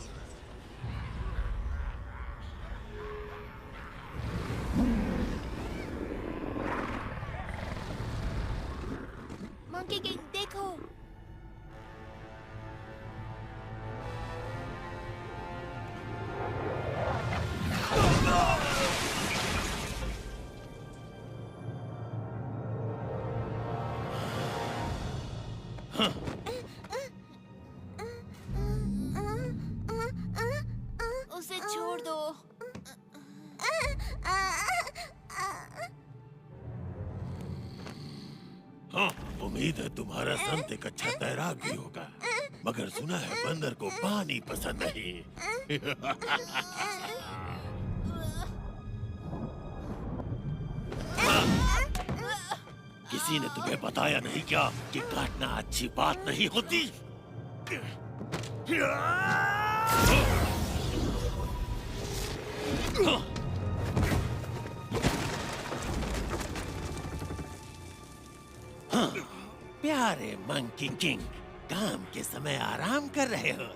मंकी किंग देखो। उसे छोड़ दो। हाँ, उम्मीद है तुम्हारा संत एक अच्छा तैराक भी होगा, मगर सुना है बंदर को पानी पसंद नहीं। किसी ने तुम्हें बताया नहीं क्या कि काटना अच्छी बात नहीं होती? हाँ, प्यारे मंकी किंग, काम के समय आराम कर रहे हो।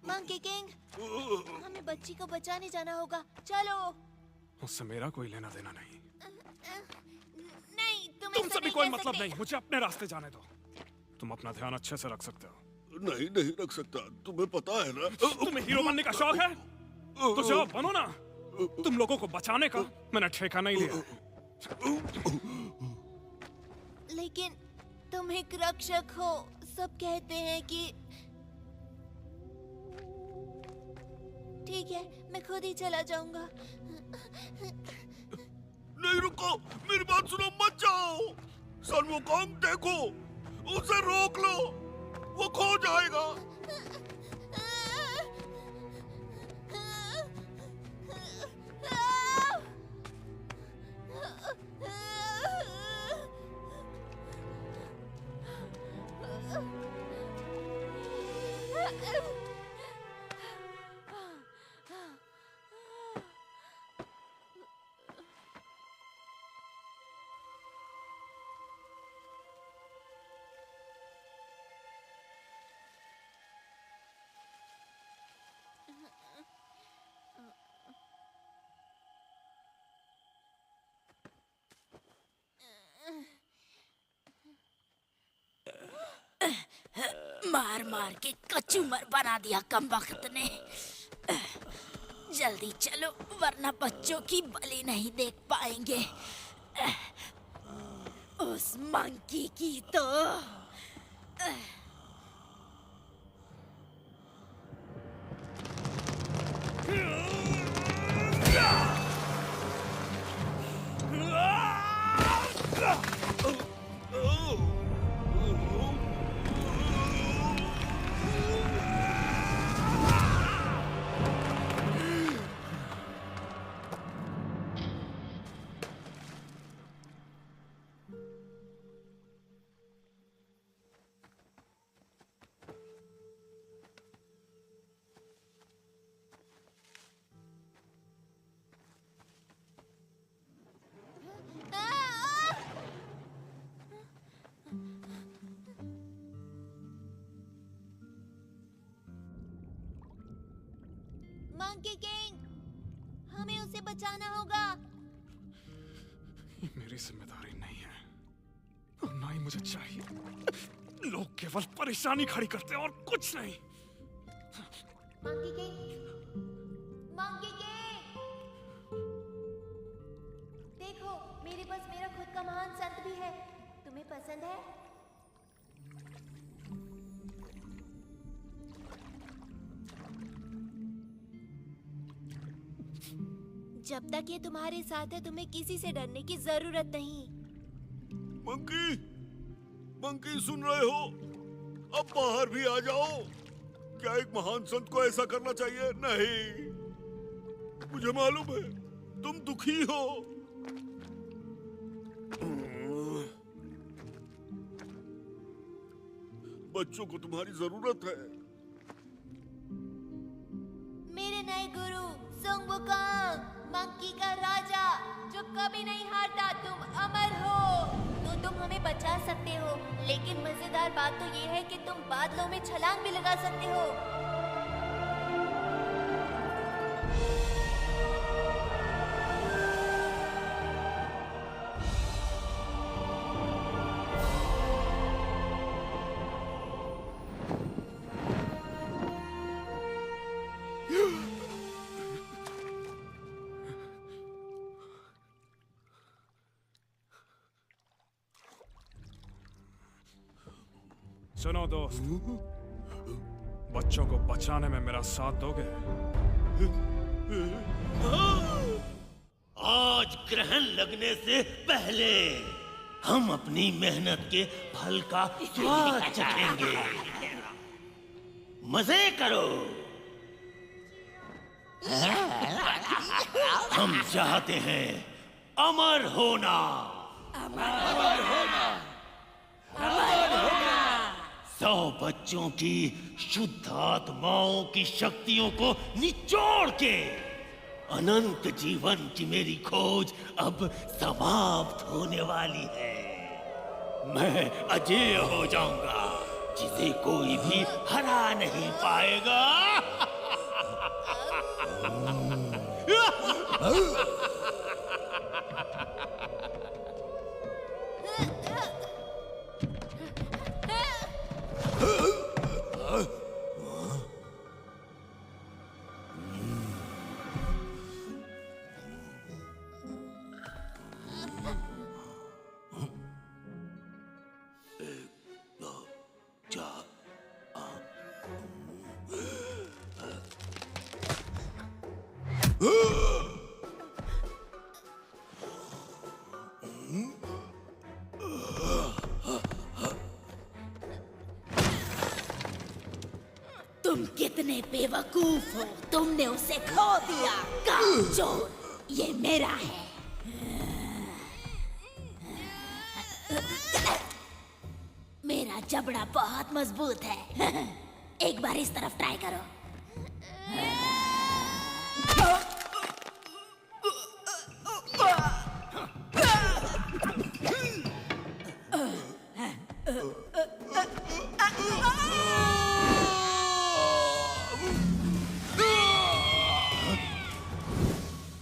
मंकी किंग, हमें बच्ची को बचाने जाना होगा। चलो। उससे मेरा कोई लेना देना नहीं। नहीं, तुमसे भी कोई मतलब नहीं। मुझे अपने रास्ते जाने दो। तुम अपना ध्यान अच्छे से रख सकते हो। नहीं नहीं रख सकता, तुम्हें पता है ना। तुम्हें हीरो बनने का शौक है तो जाओ बनो ना। तुम लोगों को बचाने का मैंने ठेका नहीं लिया। लेकिन तुम एक रक्षक हो। सब कहते हैं कि ठीक है, मैं खुद ही चला जाऊंगा। नहीं रुको, मेरी बात सुनो, मत जाओ। सन वुकोंग देखो, उसे रोक लो, वो खो जाएगा। मार मार के कचूमर बना दिया कमबख्त ने। जल्दी चलो वरना बच्चों की बलि नहीं देख पाएंगे। उस मंकी की तो मंकी किंग, हमें उसे बचाना होगा। ये मेरी जिम्मेदारी नहीं है और ना ही मुझे चाहिए। लोग केवल परेशानी खड़ी करते हैं और कुछ नहीं। मंकी किंग, मंकी किंग, देखो मेरे पास मेरा खुद का महान संत भी है। तुम्हें पसंद है? जब तक ये तुम्हारे साथ है तुम्हें किसी से डरने की जरूरत नहीं। मंकी, मंकी सुन रहे हो? अब बाहर भी आ जाओ। क्या एक महान संत को ऐसा करना चाहिए? नहीं, मुझे मालूम है तुम दुखी हो। बच्चों को तुम्हारी जरूरत है। मेरे नए गुरु सुंग वुकोंग, मंकी का राजा जो कभी नहीं हारता, तुम अमर हो। तो तुम हमें बचा सकते हो, लेकिन मजेदार बात तो ये है कि तुम बादलों में छलांग भी लगा सकते हो। सुनो दोस्त, बच्चों को बचाने में मेरा साथ दोगे? आज ग्रहण लगने से पहले हम अपनी मेहनत के फल का स्वाद चखेंगे। मजे करो। हम चाहते हैं अमर होना। अमर होना। 100 बच्चों की शुद्ध आत्माओं की शक्तियों को निचोड़ के अनंत जीवन की मेरी खोज अब समाप्त होने वाली है। मैं अजेय हो जाऊंगा, जिसे कोई भी हरा नहीं पाएगा। तुम कितने बेवकूफ हो, तुमने उसे खो दिया। कामचोर, ये मेरा है। मेरा जबड़ा बहुत मजबूत है। एक बार इस तरफ ट्राई करो।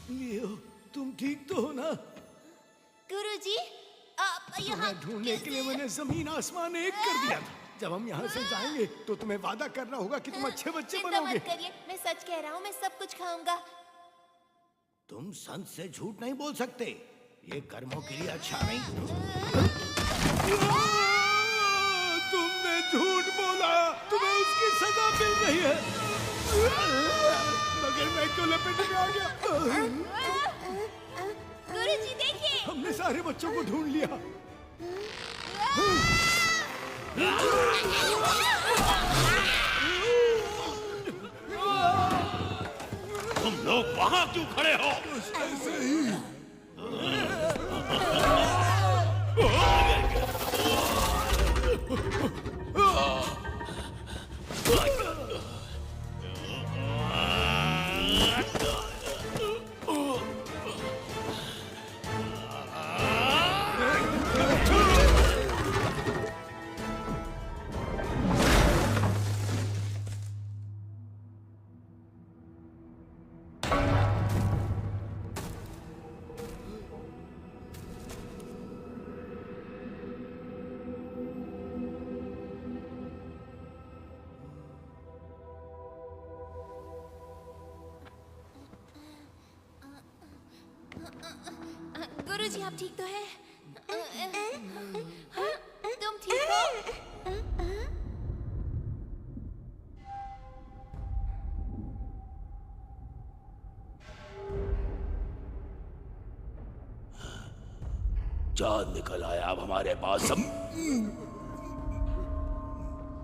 लियो, तुम ठीक तो हो ना? गुरुजी, आप यहाँ तुम्हें ढूंढने के लिए मैंने जमीन आसमान एक कर दिया था। जब हम यहाँ से जाएंगे तो तुम्हें वादा करना होगा कि तुम अच्छे बच्चे चिंता बनोगे। मत करिए, मैं सच कह रहा हूँ, मैं सब कुछ खाऊंगा। तुम संत से झूठ नहीं बोल सकते, ये कर्मों के लिए अच्छा नहीं। तुमने झूठ बोला, तुम्हें उसकी सजा मिल रही है। मगर मैं क्यों लपेटे में आ गया? गुरुजी देखिए, हमने सारे बच्चों को ढूंढ लिया। तुम लोग वहां क्यों खड़े हो? ऐसे ही। गुरुजी आप ठीक तो हैं? तुम ठीक हो? चांद निकल आया अब हमारे पास सब।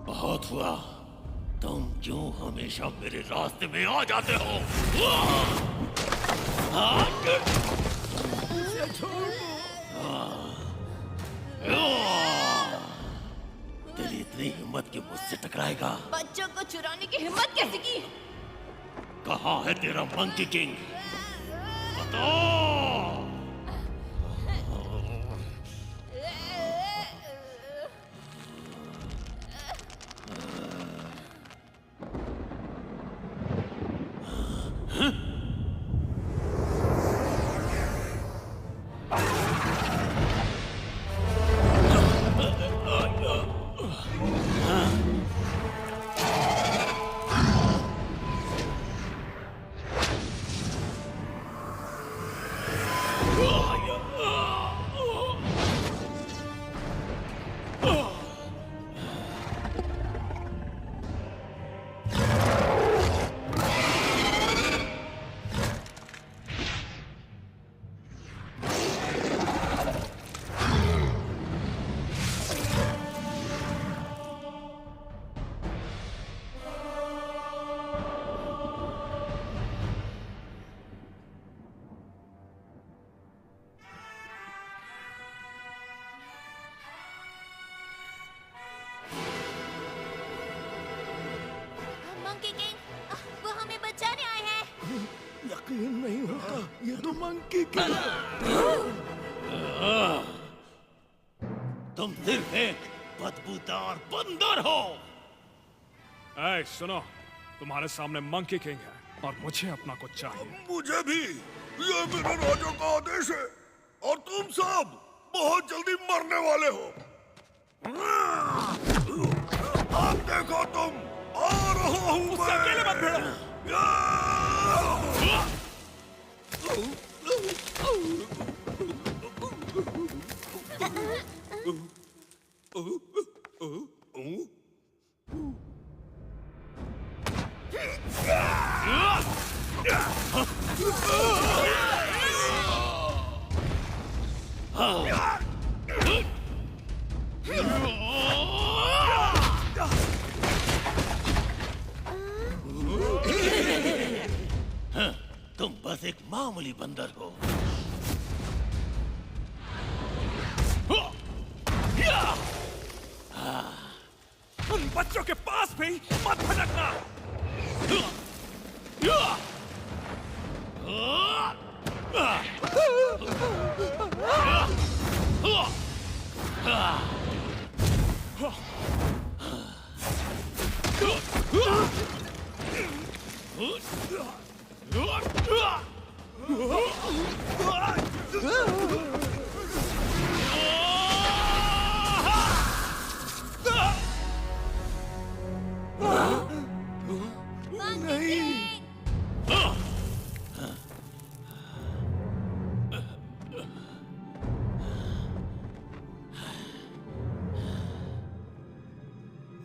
बहुत हुआ, तुम क्यों हमेशा मेरे रास्ते में आ जाते हो? तेरी इतनी हिम्मत कि मुझसे टकराएगा? बच्चों को चुराने की हिम्मत कैसे की? कहाँ है तेरा मंकी किंग? बताओ। मंकी किंग, वो हमें बचाने आए हैं। यकीन नहीं होता, ये तो मंकी किंग है। तुम सिर्फ एक बदबूदार बंदर हो। ऐ सुनो, तुम्हारे सामने मंकी किंग है और मुझे अपना कुछ चाहिए। मुझे भी, ये मेरे राजा का आदेश है और तुम सब बहुत जल्दी मरने वाले हो। अब देखो तुम, आ रहा हूँ मैं। अकेले मत भिड़ो। तुम बस एक मामूली बंदर हो। उन बच्चों के पास में ही मत भटकना।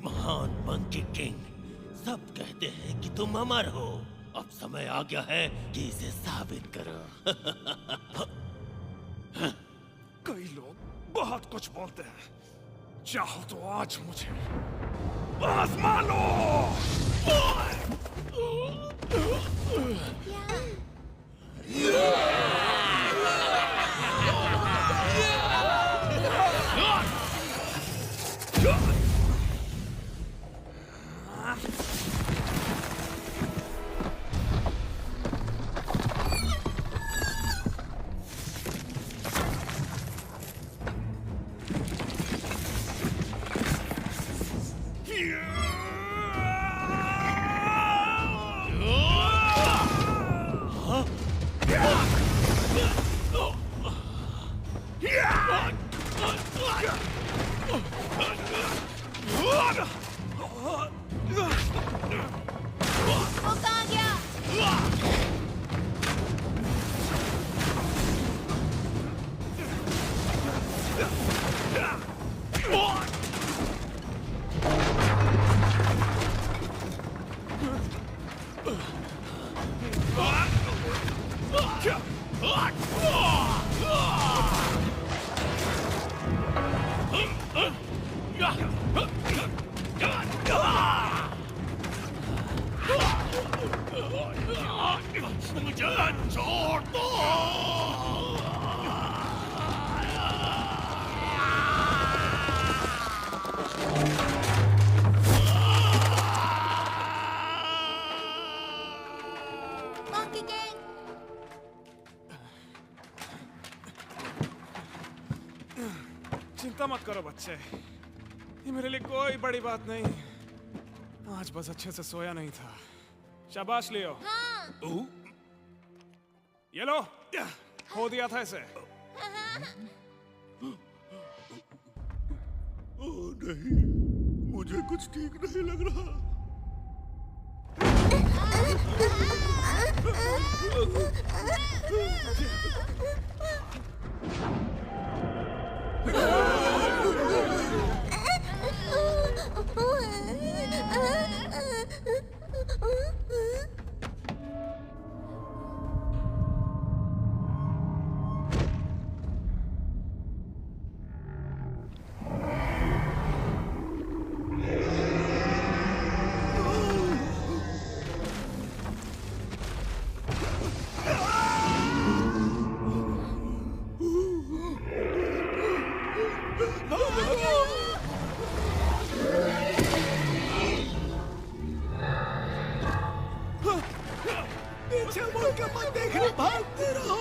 महान मंकी किंग, सब कहते हैं कि तुम अमर हो। अब समय आ गया है कि इसे साबित करो। कई लोग बहुत कुछ बोलते हैं, चाहो तो आज मुझे आजमा लो। वो कहाँ गया? मुझे छोड़ दो। Monkey King! चिंता मत करो बच्चे, ये मेरे लिए कोई बड़ी बात नहीं। आज बस अच्छे से सोया नहीं था। शाबाश लियो। हाँ। ये लो, खो दिया था इसे। ओह नहीं, मुझे कुछ ठीक नहीं लग रहा। पीछे मुड़ के मत देखना, भागते रहो।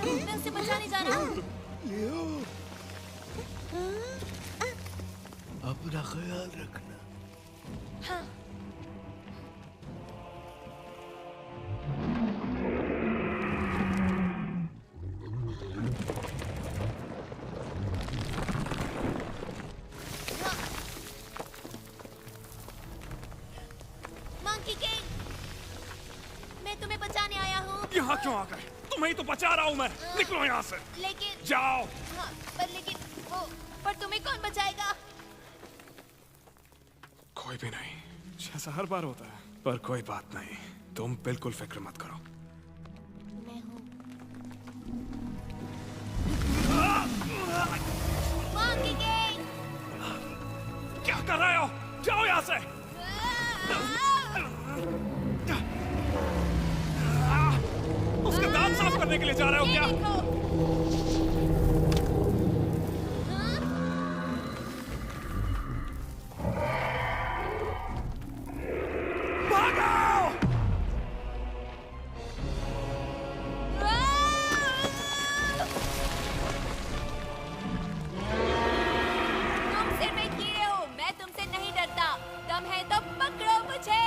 मैं उसे बचाने जा रहा हूँ। लियो, अपना ख्याल रखना। हाँ। मंकी किंग, मैं तुम्हें बचाने आया हूँ। यहाँ क्यों आ गए? तुम्हें ही तो बचा रहा हूँ मैं। निकलो यहाँ से। लेकिन जाओ। हाँ, पर तुम्हें कौन बचाएगा? कोई भी नहीं। जैसा हर बार होता है। पर कोई बात नहीं, तुम बिल्कुल फिक्र मत करो। मैं हूँ। मंकी किंग, क्या कर रहे हो? जाओ यहाँ से। उसके दांत साफ करने के लिए जा रहे हो क्या? तुम सिर में कीड़े हो, मैं तुमसे नहीं डरता। दम है तो पकड़ो मुझे।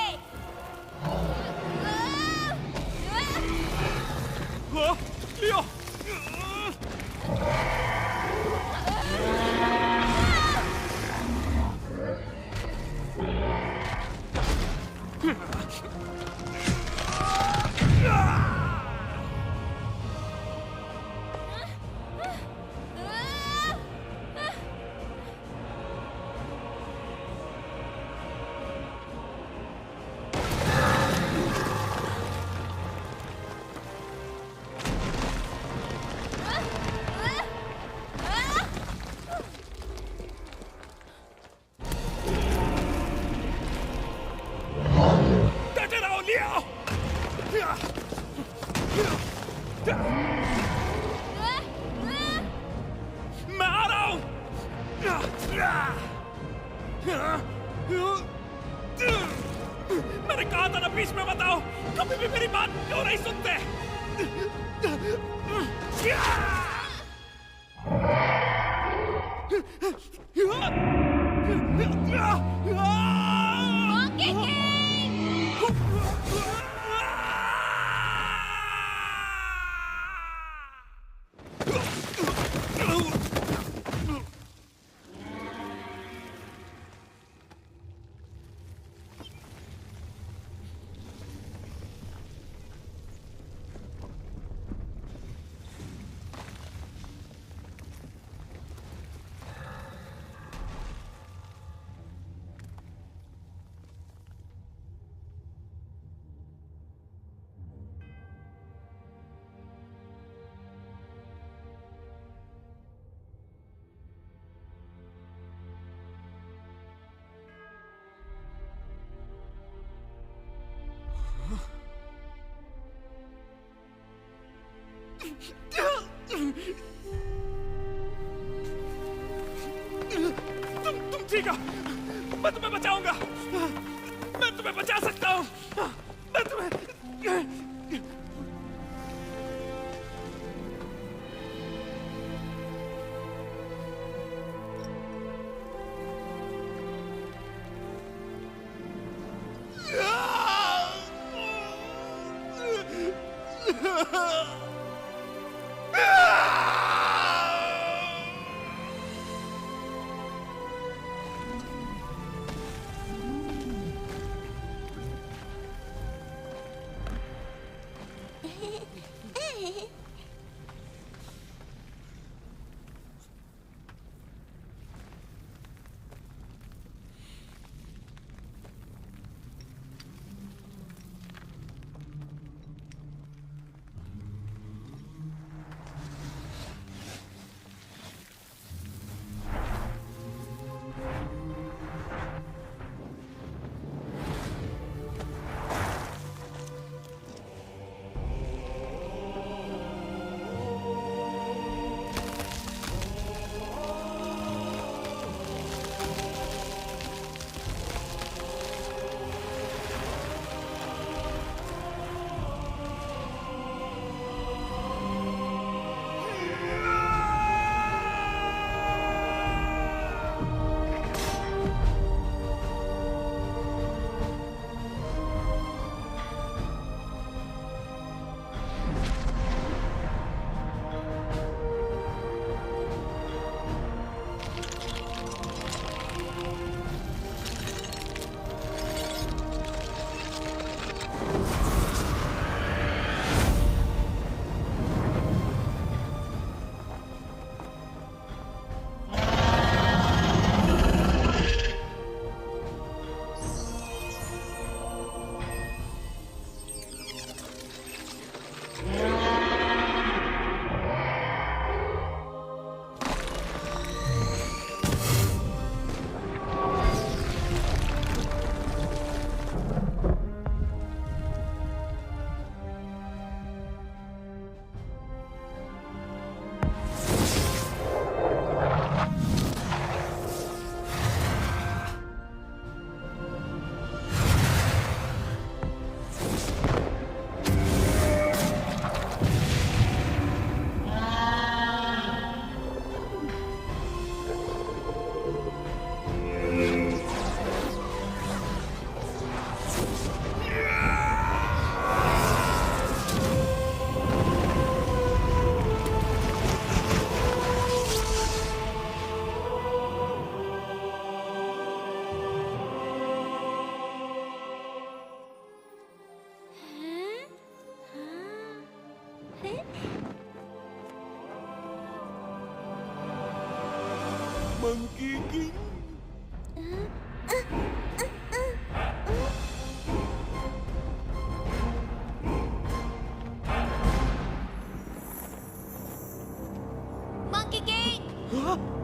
लियो। डटे रहो लियो। मैं आ रहा हूँ। मैंने कहा था ना बीच में बताओ। कभी भी मेरी बात क्यों नहीं सुनते? Monkey king! तुम ठीक हो? मैं तुम्हें बचाऊंगा। मैं तुम्हें बचा सकता हूँ। मैं तुम्हें मंकी किंग। Monkey king.